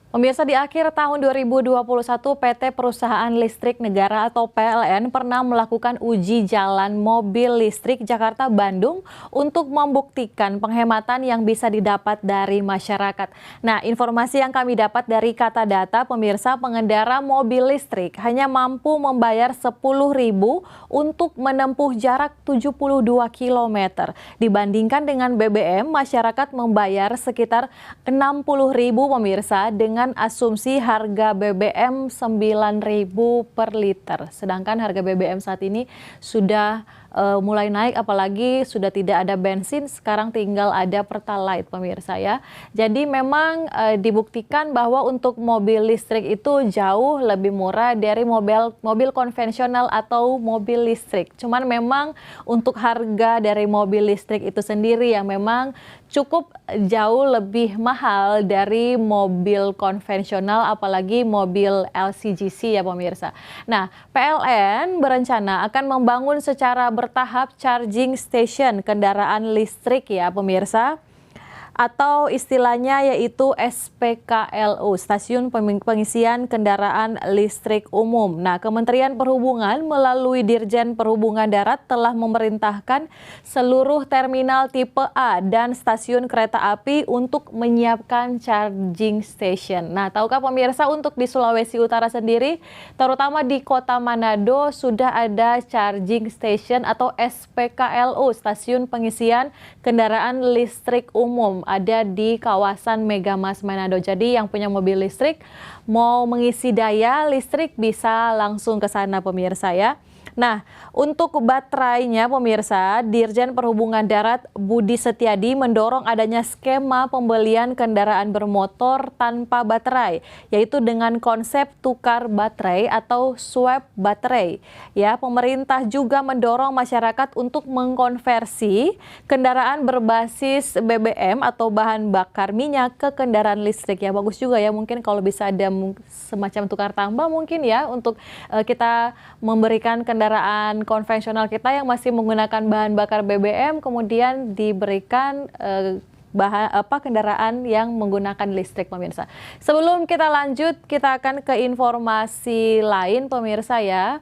Pemirsa, di akhir tahun 2021, PT Perusahaan Listrik Negara atau PLN pernah melakukan uji jalan mobil listrik Jakarta-Bandung untuk membuktikan penghematan yang bisa didapat dari masyarakat. Nah, informasi yang kami dapat dari Kata Data, pemirsa, pengendara mobil listrik hanya mampu membayar 10.000 untuk menempuh jarak 72 km. Dibandingkan dengan BBM, masyarakat membayar sekitar 60.000, pemirsa, dengan asumsi harga BBM 9.000 per liter. Sedangkan harga BBM saat ini sudah mulai naik, apalagi sudah tidak ada bensin, sekarang tinggal ada Pertalite, pemirsa ya. Jadi memang dibuktikan bahwa untuk mobil listrik itu jauh lebih murah dari mobil konvensional atau mobil listrik. Cuman memang untuk harga dari mobil listrik itu sendiri yang memang cukup jauh lebih mahal dari mobil konvensional, apalagi mobil LCGC ya pemirsa. Nah, PLN berencana akan membangun secara bertahap charging station kendaraan listrik ya pemirsa, atau istilahnya yaitu SPKLU, Stasiun Pengisian Kendaraan Listrik Umum. Nah, Kementerian Perhubungan melalui Dirjen Perhubungan Darat telah memerintahkan seluruh terminal tipe A dan stasiun kereta api untuk menyiapkan charging station. Nah, tahukah pemirsa, untuk di Sulawesi Utara sendiri, terutama di Kota Manado, sudah ada charging station atau SPKLU, Stasiun Pengisian Kendaraan Listrik Umum, ada di kawasan Megamas Manado. Jadi yang punya mobil listrik mau mengisi daya listrik bisa langsung ke sana pemirsa ya. Nah, untuk baterainya pemirsa, Dirjen Perhubungan Darat Budi Setiadi mendorong adanya skema pembelian kendaraan bermotor tanpa baterai, yaitu dengan konsep tukar baterai atau swap baterai. Ya, pemerintah juga mendorong masyarakat untuk mengkonversi kendaraan berbasis BBM atau bahan bakar minyak ke kendaraan listrik. Ya, bagus juga ya, mungkin kalau bisa ada semacam tukar tambah mungkin ya, untuk kita memberikan kendaraan konvensional kita yang masih menggunakan bahan bakar BBM kemudian diberikan kendaraan yang menggunakan listrik pemirsa. Sebelum kita lanjut, kita akan ke informasi lain pemirsa ya.